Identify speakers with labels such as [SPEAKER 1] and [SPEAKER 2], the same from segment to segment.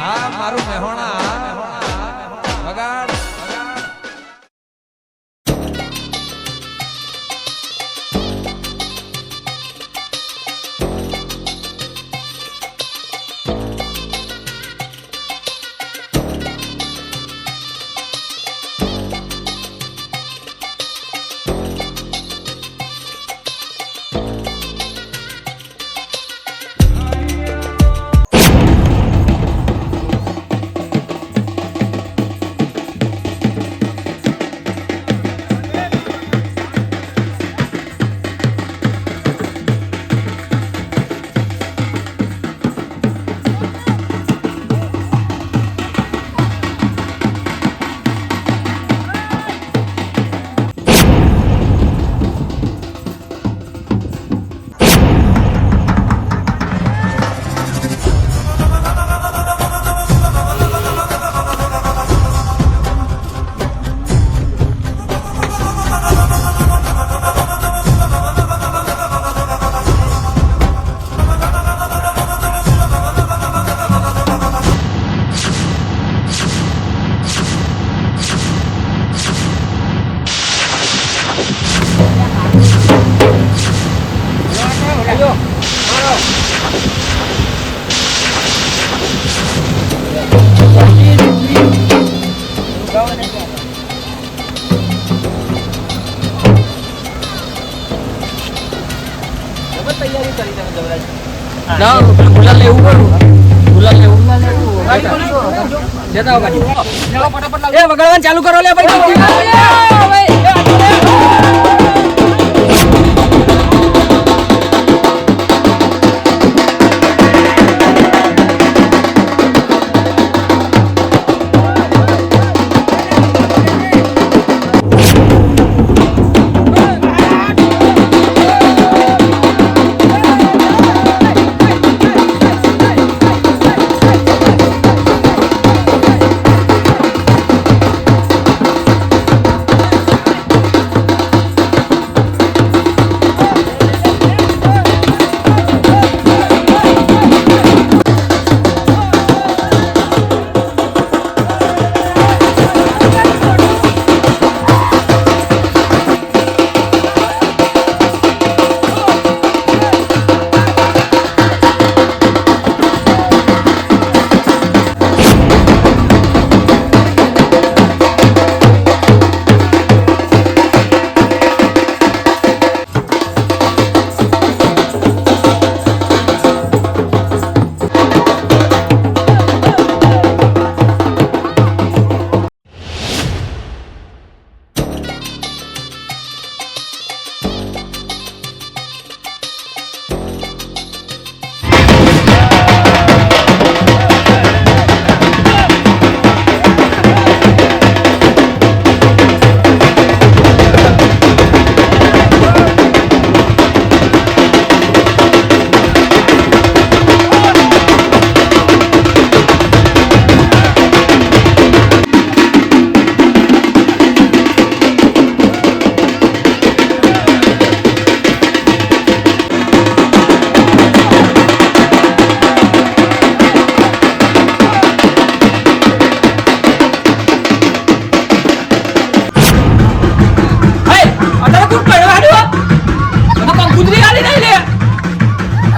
[SPEAKER 1] હા મારું મહેણા વગાડ
[SPEAKER 2] ગુલાલ લેવું કરું ગુલાલ લેવું દેતા ગાડી એ વગાડવાનું ચાલુ કરો લે ભાઈ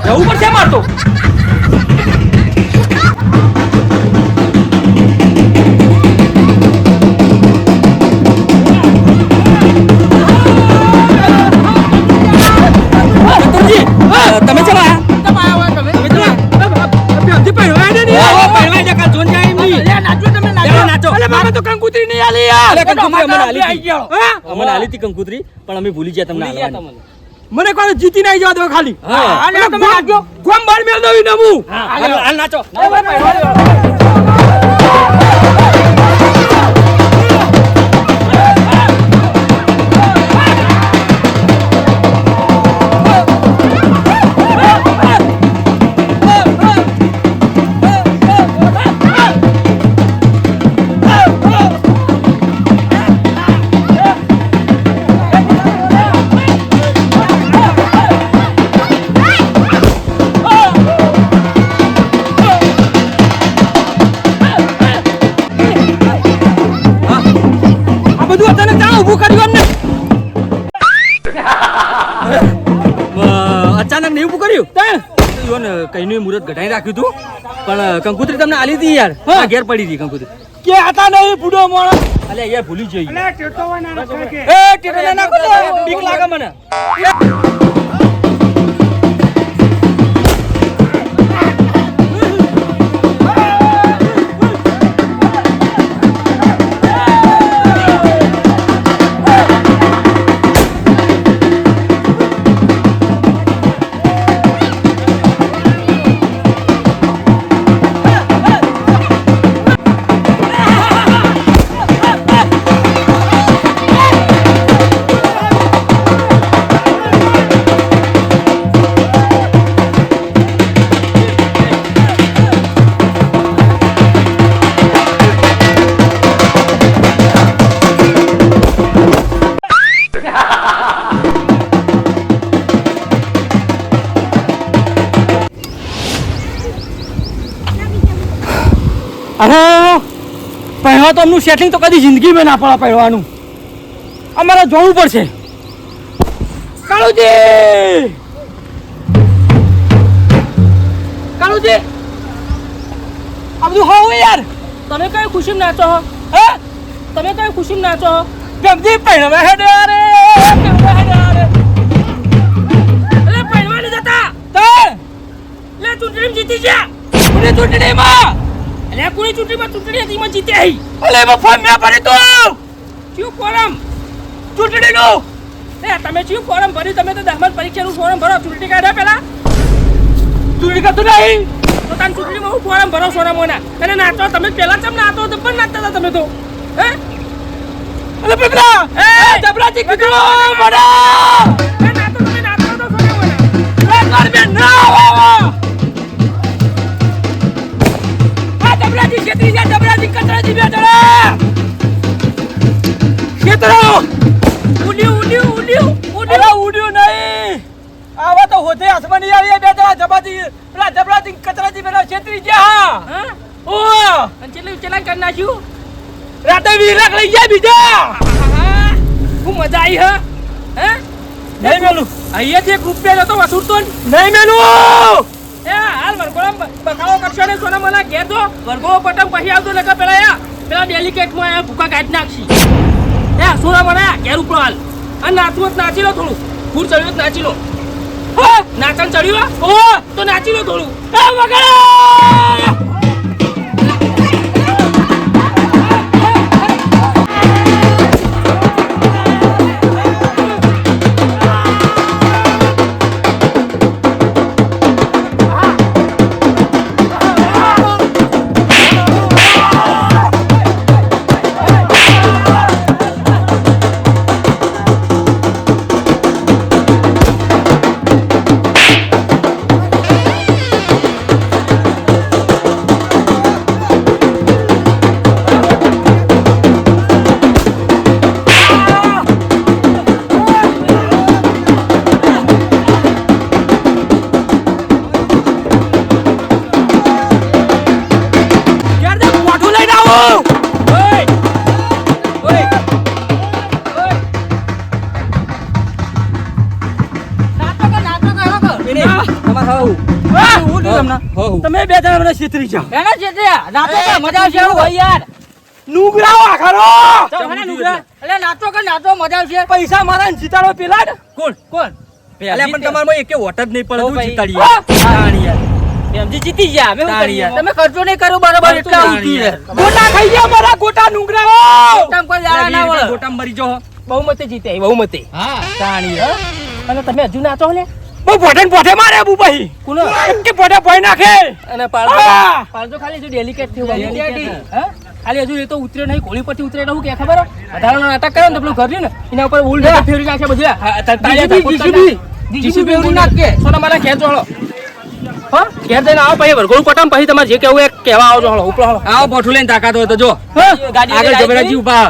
[SPEAKER 2] જવું પડશે મારતો તમે ચલો કંકુતરી નહીં આલી અમને આલી હતી કંકુતરી પણ અમે ભૂલી ગયા તમને મને કોઈ જીતી નહીં જવા દો ખાલી ગોમ બાર મેલ દઉં નમું હાલ નાચો કઈનું મુહૂર્ત ઘટાઈ રાખ્યું હતું પણ કંકુતરી તમને આલી હતી યાર ઘેર પડી હતી કંકુતરી
[SPEAKER 3] કે હતા નહીં બુડો મોણો
[SPEAKER 2] અલે યાર ભૂલી જઈ
[SPEAKER 3] અલે ટેટો ના નાખો કે
[SPEAKER 2] એ ટેટો ના નાખો બીક લાગે મને
[SPEAKER 3] અરે પહેલા તો અમનું સેટિંગ તો કદી જિંદગીમાં ના પડે પહેરવાનું અમારે જોવું પડશે કાળુજી કાળુજી આ બધું હોવું યાર
[SPEAKER 2] તમે કઈ ખુશી નાચો
[SPEAKER 3] હે
[SPEAKER 2] તમે કઈ ખુશી નાચો
[SPEAKER 3] ગમતી પહેરવા હેડે અરે પહેરવા હેડે અરે
[SPEAKER 2] અલે પહેરવા ન જતા
[SPEAKER 3] તો
[SPEAKER 2] લે ચૂંટણી જીતી જા
[SPEAKER 3] પૂરી ચૂંટણીમાં
[SPEAKER 2] અલે પૂરી ચૂંટણી હતી માં જીતે આઈ
[SPEAKER 3] અલે બફા મે ભરી તો
[SPEAKER 2] ક્યુ ફોરમ
[SPEAKER 3] ચૂંટણીનો
[SPEAKER 2] એ તમે ક્યુ ફોરમ ભરી તમે તો 10મા પરીક્ષાનું ફોરમ ભરો ચૂંટણી કાઢ્યા પેલા
[SPEAKER 3] ચૂંટણી કરતો નહીં
[SPEAKER 2] તો તને ચૂંટણીમાં હું ફોરમ ભરો સોનામોના તને નાચો તમે પેલા ચમ નાચો તો પણ નાચતા હતા તમે તો હે
[SPEAKER 3] અલે પેપરા એ જબરાજી કીધું બડા
[SPEAKER 2] એ નાચો તમે નાચો તો સોનામોના
[SPEAKER 3] એ કર બે ના આવા આ જબરાજી છેતરી જા જબરાજી કચરાજી બે જણા છેતરો ઉડ્યું અરે ઉડ્યું નહીં આવા તો હોતે આસમાની આવી બે જણા જબાજી પેલા જબરાજી કચરાજી બેના છેતરી ગયા
[SPEAKER 2] હા
[SPEAKER 3] ઓ
[SPEAKER 2] અને ચેલા કરી નાખ્યું
[SPEAKER 3] રાતે વીરક લઈ ગયા બીજા
[SPEAKER 2] હું મજા આવી હે
[SPEAKER 3] નહીં મેલું
[SPEAKER 2] અહીંયાથી 1 રૂપિયા જતો વસૂલતો
[SPEAKER 3] નહીં મેલું
[SPEAKER 2] એ હાલ વરગોળા બકાળો કરશો ને સોના મને ઘેર દો વરગોળો પટમ પછી આવતો નકર પેલા ડેલિકેટમાં આયા ભૂકા કાઢી નાખશી એ સોના મને ઘેર ઉપડો હાલ અને નાચવું જ નાચી લો થોડું ફૂર ચડ્યું જ નાચી લો નાચણ ચડ્યું ઓ તો નાચી લો થોડું
[SPEAKER 3] એ વગડા તમે બે જણા મને છેતરી જાઓ
[SPEAKER 2] એના જેતે નાચો તો મજા આવશે એવું હોય યાર
[SPEAKER 3] નુગરાઓ આખરો
[SPEAKER 2] ચમના નુગરા એટલે નાચો કે નાચો મજા આવશે
[SPEAKER 3] પૈસા મારા જીતાડો પેલા જ
[SPEAKER 2] કોણ
[SPEAKER 3] અલ્યા પણ તમારમાં એકે વોટ જ નહીં પડે
[SPEAKER 2] ઓ
[SPEAKER 3] તું
[SPEAKER 2] ભાઈ.
[SPEAKER 3] જીતાડીએ તાણી યાર
[SPEAKER 2] એમજી જીતી ગયા અમે શું
[SPEAKER 3] તાળી
[SPEAKER 2] કરીએ
[SPEAKER 3] યાર.
[SPEAKER 2] તમે ખર્ચો નહીં કરો બરાબર એટલે
[SPEAKER 3] તાણી
[SPEAKER 2] આવતી
[SPEAKER 3] યાર. ગોટા ખાઈ ગયા મારા ગોટા નુગરાઓ
[SPEAKER 2] તમ કોઈ દાડા ના વળે
[SPEAKER 3] ગોટામાં મરી જો
[SPEAKER 2] બહુમતી જીતે બહુમતી
[SPEAKER 3] હા તાણી યાર.
[SPEAKER 2] અને તમે હજુ નાચો લે
[SPEAKER 3] બહુ પોઠે ને પોઠે મારે આબુ ભાઈ
[SPEAKER 2] કુનો
[SPEAKER 3] કે પોઠે ભાઈ નાખે
[SPEAKER 2] અને
[SPEAKER 3] હા.
[SPEAKER 2] પાળજો ખાલી હજુ ડેલિકેટ થયું
[SPEAKER 3] Delicate.
[SPEAKER 2] હા ખાલી હજુ એ તો ઉતરે નહીં કોળી પરથી ઉતરે એટલે હું કે ખબર વધારાનો નાટક કરે ને તો પેલું ઘર રહ્યું ને એના ઉપર ઉલ ફેરવી નાખે બધું જીસીબી એવું નાખે સોના મારા ઘેર જોડો હા ઘેર જઈને આવો પછી વરઘોડું પટામ પછી તમારે જે કેવું એ કહેવા આવજો હળો ઉપરો હળો
[SPEAKER 3] આવો પોઠું લઈને તાકાત હોય તો જો આગળ જબરાજી ઉભા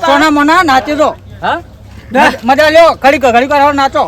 [SPEAKER 2] સોના મના નાચે તો
[SPEAKER 3] હા
[SPEAKER 2] મજા લ્યો ઘડી કર નાચો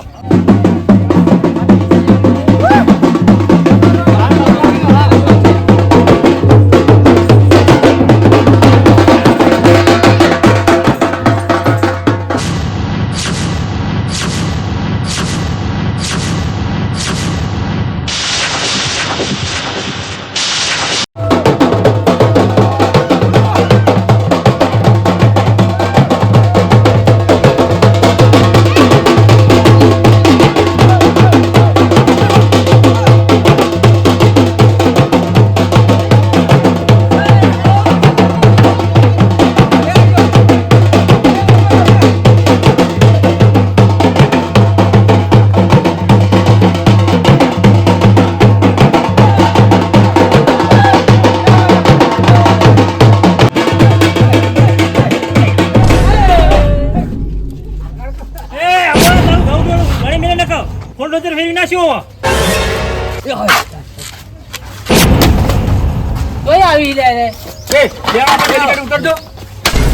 [SPEAKER 4] આવી લે રે.
[SPEAKER 3] એ લેવા આપણે ડેલિકેટ ઉતરજો.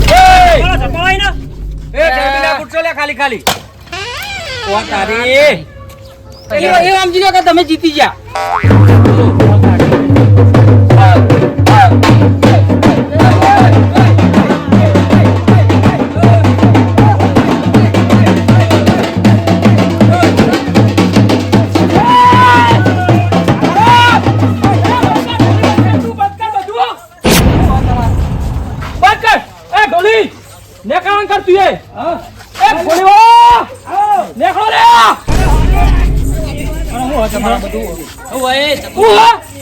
[SPEAKER 2] ચાલો, ધપાવાય ને.
[SPEAKER 3] એ ટેબિલા ઉતરજો લે ખાલી ખાલી. ઓ તારી.
[SPEAKER 4] એ સમજી લો કે તમે જીતી ગયા.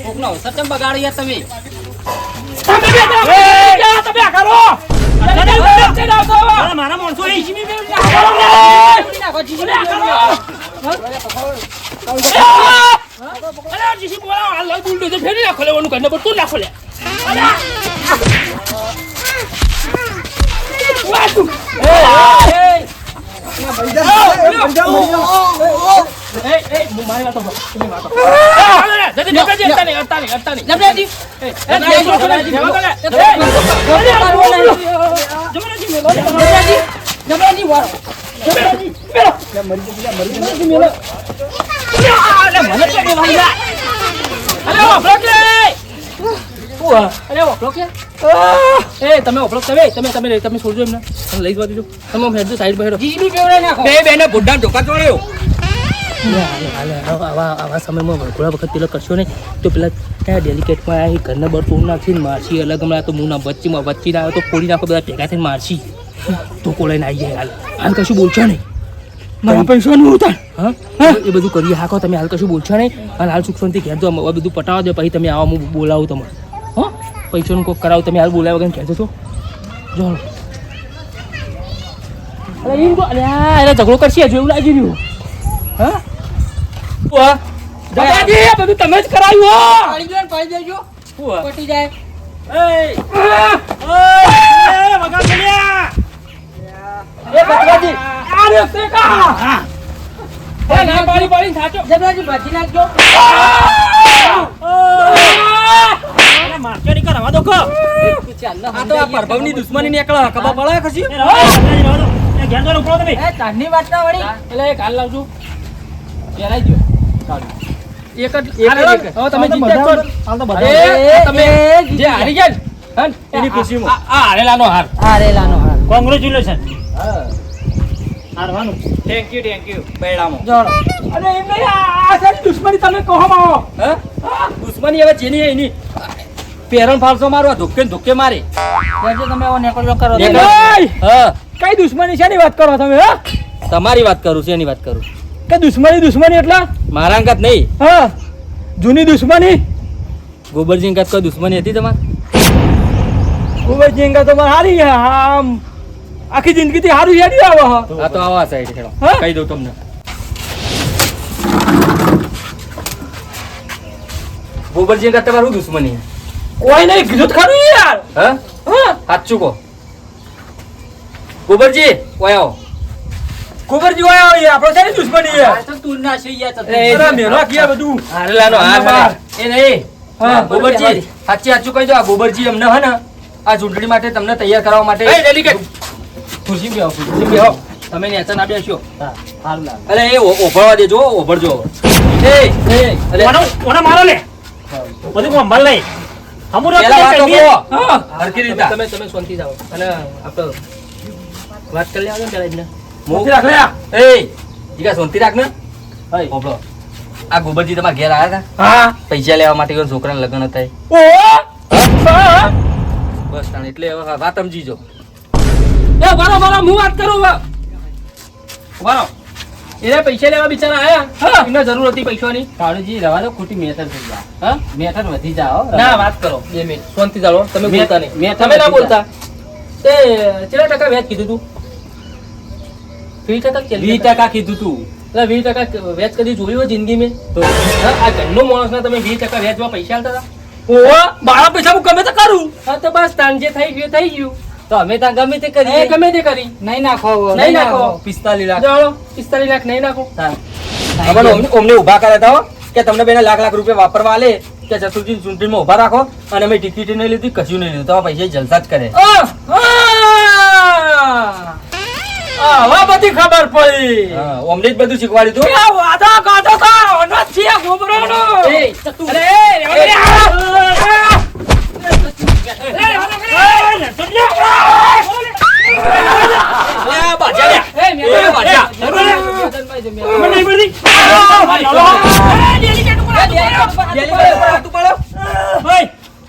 [SPEAKER 4] કોકનો અવસર કેમ બગાડો યાર તમે?
[SPEAKER 2] મારા માણસો એ અરે જીસી બોલાવો, હાલ હાલ બુલડોઝર ફેરી નાખો, લેવાનું કરીને પણ તું નાખો લે. તમે છોડજો એમને, તમે લઈ જવા દીધો. તમે હેડજો સાઈડ પર હેડો.
[SPEAKER 3] બે બેને બુઢા ઢોકા ચોળ્યો.
[SPEAKER 2] આવા સમયમાં વળગોળા વખત પેલા કરશો ને તો પેલા ત્યાં ડેલિકેટમાં આવી ઘરના બર ફોન નાખીને મારશી. અલગ હમણાં તો મુના વચ્ચેમાં આવ્યો તો ફોડી નાખો, બધા ભેગા થઈને મારશી. તો કોલાઈને આવી જાય. હાલ કશું બોલશો નહીં. મારા પૈસાનું ઉતાર. હા એ બધું કરી હાકો તમે. હાલ કશું બોલશો નહીં. અને હાલ સુખ શાંતિ ઘેર જો બધું પટાવો દો, પછી તમે આવો હું બોલાવું તમારે. હા પૈસાનું કોક કરાવો. તમે હાલ બોલાવ્યા વગર કહેજો છો. જો અરે એમ તો અરે ઝઘડો કરશે હજુ એવું લાગી રહ્યું. હા બધું તમે જ કરાવ્યું.
[SPEAKER 4] પાડી દેજો,
[SPEAKER 2] હો
[SPEAKER 4] પટી જાય. જબરાજી ભાજી નાખજો.
[SPEAKER 3] આ તો આ પ્રભાવની દુશ્મની નીકળે ખબર પડે કશી.
[SPEAKER 4] તારની વાત ના વળી.
[SPEAKER 2] એટલે એક હાલ લાવજો. પહેરાઈ દો. એક જ હવે તમે જીત્યા છો. તમે જે હારી ગયા ને એની ખુશીમાં આ હારેલાનો હાર.
[SPEAKER 4] હારેલાનો હાર.
[SPEAKER 2] કોંગ્રેચ્યુલેશન. હારવાનું.
[SPEAKER 3] થેન્ક યુ બેડામો.
[SPEAKER 4] જોડો.
[SPEAKER 2] અરે એમ નહીં, આ સારી દુશ્મની તમે કહો માં.
[SPEAKER 3] હા દુશ્મની હવે જેની એની પેરણ ફાલસો મારવા ધોકે ધોકે મારે.
[SPEAKER 4] દેજો તમે આવો નેકળો કરો.
[SPEAKER 3] હા
[SPEAKER 2] કઈ દુશ્મની છે ની વાત કરો તમે? હા
[SPEAKER 3] તમારી વાત કરું છું, એની વાત કરું.
[SPEAKER 2] કે દુશ્મની એટલે
[SPEAKER 3] મારા અંગત નહીં.
[SPEAKER 2] હા જૂની દુશ્મની.
[SPEAKER 3] ગોબરજી અંગત કોઈ દુશ્મની હતી તમારે?
[SPEAKER 2] ગોબરજી અંગત તો હારી આમ આખી જિંદગીથી હારું હેડી આવો.
[SPEAKER 3] હા તો આવા સાઈડ ખેડો
[SPEAKER 2] હા?
[SPEAKER 3] કહી દઉં તમને. ગોબરજી અંગત તમારું દુશ્મની?
[SPEAKER 2] કોઈ નહીં કીધું તો ખરું યાર.
[SPEAKER 3] હા
[SPEAKER 2] હા
[SPEAKER 3] સાચું કહો. ગોબરજી ઓય આવો.
[SPEAKER 2] ગોબરજી હોય આવે આપણો છે ને દુશ્મની યાર.
[SPEAKER 4] તું ના છે યાર.
[SPEAKER 2] અરે મેલો ગયા બધું.
[SPEAKER 3] હારેલાનો હાર એ નહીં.
[SPEAKER 2] હા
[SPEAKER 3] ગોબરજી સાચું કહી દો. આ ગોબરજી અમને હે ને આ ચૂંટણી માટે તમને તૈયાર કરવા માટે ખુરશી બેહો, ખુરશી બેહો. તમે નેચર ના બેસ્યો. અરે એ ઓભળવા દેજો, ઓભળજો.
[SPEAKER 2] મારો લે બધું સંભાળ લઈ.
[SPEAKER 3] પેલા વાતો કહો. હરખી રીતે.
[SPEAKER 2] તમે શાંતિ જાઓ અને આપણે વાત કરી લેવા પેલા એમને.
[SPEAKER 3] શાંતિ રાખ લે. એ જીગા શાંતિ રાખ ને. ઓભળો. આ ગોબરજી તમારા ઘેર આવ્યા હતા
[SPEAKER 2] હા
[SPEAKER 3] પૈસા લેવા માટે કોઈ છોકરાના લગ્ન હતા.
[SPEAKER 2] ઓ
[SPEAKER 3] બસ તાણ એટલે હવે વાત સમજીજો.
[SPEAKER 2] એ બરો હું વાત કરું બરો એને પૈસા લેવા બિચારા આયા. એમને જરૂર હતી પૈસાની.
[SPEAKER 4] કાળુજી રવા દો, ખોટી મેટર થઈ જાય.
[SPEAKER 2] હા
[SPEAKER 4] મેટર વધી જાઓ.
[SPEAKER 2] ના વાત કરો 2 મિનિટ શાંતિ જાળવો. તમે બોલતા નહીં.
[SPEAKER 4] મેં
[SPEAKER 2] તમે ના બોલતા. એ કેટલા ટકા વ્યાજ કીધું તું? 20% કે
[SPEAKER 4] 20% કીધું તું.
[SPEAKER 2] એટલે 20% વ્યાજ કદી જોયું હોય જિંદગી મેં?
[SPEAKER 4] તો
[SPEAKER 2] આ ઘરનો માણસ ના તમે 20% વ્યાજમાં પૈસા આલતા હતા?
[SPEAKER 3] ઓહો મારા પૈસા હું ગમે તો કરું.
[SPEAKER 2] હા તો બસ તાન જે થઈ ગયું થઈ ગયું.
[SPEAKER 4] તો અમે ત્યાં ગમે તે કરીએ.
[SPEAKER 2] એ ગમે તે કરી.
[SPEAKER 4] નહીં નાખો.
[SPEAKER 2] નહીં નાખો.
[SPEAKER 3] 45 લાખ.
[SPEAKER 2] જાઓ 45 લાખ નહીં નાખો.
[SPEAKER 3] તમને ઓમને ઊભા કર્યા હતા હો. કે તમને બેને લાખ લાખ રૂપિયા વાપરવા આલે કે ચતુર્જી ચૂંટણીમાં ઉભા રાખો અને અમે ટિકિટ નહીં લીધી કશું નહીં લીધું તો આ પૈસા જલસા જ કરે.
[SPEAKER 2] હવે બધી ખબર પડી.
[SPEAKER 3] હા, અમને જ બધું શીખવાડ્યું તું.
[SPEAKER 2] આ વાદો ગાધો તો અનાજ છે ગોબરાનો.
[SPEAKER 3] એ,
[SPEAKER 2] ચતુ. અરે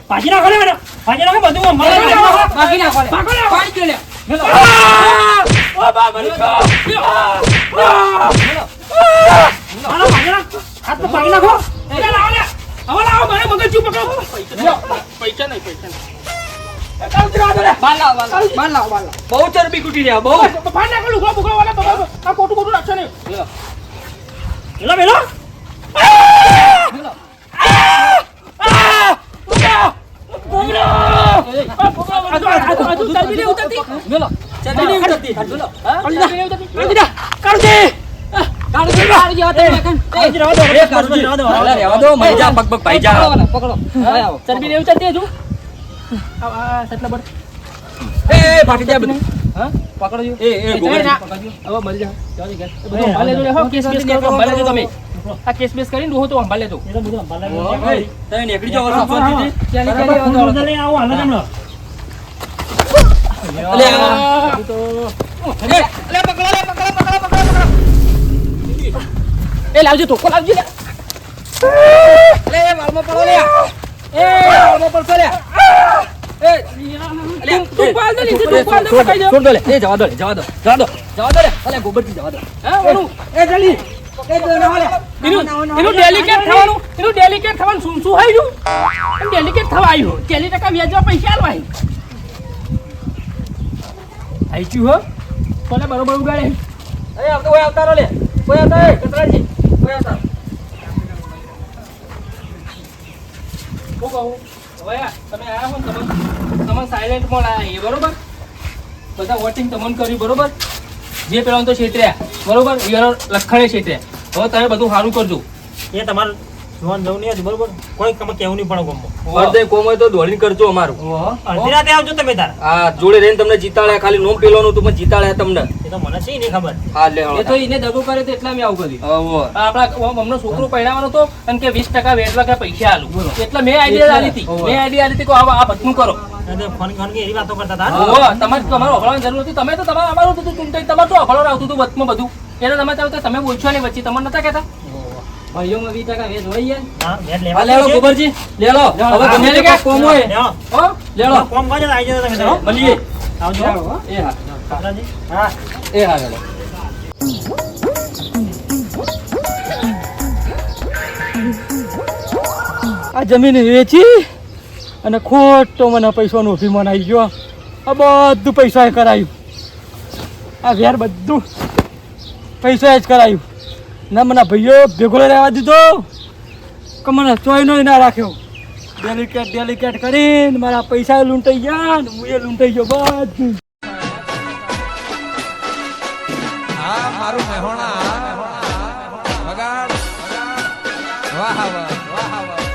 [SPEAKER 2] ભાજી નાખો ને ભાજી નાખો બધું બાકી નાખો પાણી પી લે ઓ બા મરી ગયો હાલો ભાજી નાખો હાથ તો ભાજી નાખો એ લાવો લે હવે લાવો મને મગજ ચૂપ પકડો પૈસા નહીં
[SPEAKER 3] બહુ ચરબી કૂટી રહ્યા બહુ.
[SPEAKER 2] ભાઈ નાખો લુગડો બુગડો વાળા આ ખોટું ખોટું નાખશો ને મેલો મેલો આ કેસ બેસ કરીને ડોહો તો સંભાળ લેતો
[SPEAKER 3] નીકળી જાવ
[SPEAKER 2] એ લાવજો તો લાવજો
[SPEAKER 3] ગોબરજી જવા દો.
[SPEAKER 2] એનું ડેલિકેટ થવાનું શું શું આવ્યું ડેલિકેટ થવા આવ્યું 40% વ્યાજવા પૈસા આલવાય આઈચ્યું હો કોને બરોબર ઉગાડે
[SPEAKER 3] આવતા રહો લે કોઈ આવતા કતરાજી કોઈ આવતા.
[SPEAKER 2] હું કહું હવે તમે આયા હો ને તમે સાયલેન્ટમાં લાયા બરોબર બધા વોટિંગ તમને કર્યું બરોબર જે પેલા તો છેતર્યા બરોબર લખણે છેતર્યા હવે તમે બધું સારું કરજો
[SPEAKER 5] એ તમારે જોવાનું જવું નહીં હતું બરોબર કોઈ તમે કેવું નહીં પડે ગમો
[SPEAKER 3] વર્ધે કોમ હોય તો દોડીને કરજો અમારું.
[SPEAKER 5] અડધી રાતે આવજો તમે તાર
[SPEAKER 3] આ જોડે રહીને તમને જીતાડ્યા ખાલી નોમ પેલોનું તું પણ જીતાડ્યા તમને.
[SPEAKER 5] એ તો મને છે નહીં ખબર
[SPEAKER 3] હા લે
[SPEAKER 2] એ તો એને દગો કરે તો એટલા મેં આવું કર્યું
[SPEAKER 3] હવે
[SPEAKER 2] આપણા અમને છોકરો પહેરાવાનો હતો અને કે 20% વેચવા કે પૈસા આલું એટલે મેં આઈડિયા આલી હતી કે આ બધું કરો
[SPEAKER 5] ફોન ફોન કે એવી વાતો કરતા હતા
[SPEAKER 2] તમારે અભળવાની જરૂર હતી તમે તો તમારે અમારું હતું ચૂંટાઈ તમારે તો અભળવા આવતું હતું વચમાં બધું એટલે તમે બોલશો નહીં વચ્ચે તમને નતા કહેતા
[SPEAKER 4] ભાઈઓમાં 20% વેચ હોય યાર.
[SPEAKER 5] હા વેટ
[SPEAKER 3] આ
[SPEAKER 5] લેવા
[SPEAKER 3] લેલો ગોબરજી લેલો હવે ગમે તે કાંઈ કોમ હોય
[SPEAKER 5] લેવો
[SPEAKER 3] હો લેલો
[SPEAKER 5] કોમ કાજે આવી જતા તમે તાર.
[SPEAKER 3] મળીએ.
[SPEAKER 5] આવજો
[SPEAKER 3] એ હા
[SPEAKER 5] કાકરાજી. હા
[SPEAKER 3] એ હા લેલો.
[SPEAKER 2] આ જમીન વેચી અને ખોટો મને પૈસાનો અભિમાન આવી ગયો આ બધું પૈસા કરાયું આ વેર બધું પૈસા જ કરાયું ના મને ભાઈઓ ભેગો રહેવા દીધો કે મને ચોયનો ના રાખ્યો ડેલિકેટ કરીને મારા પૈસા લૂંટાઈ ગયા ને હું એ લૂંટાઈ ગયો બધું
[SPEAKER 1] આ મારું મહેણા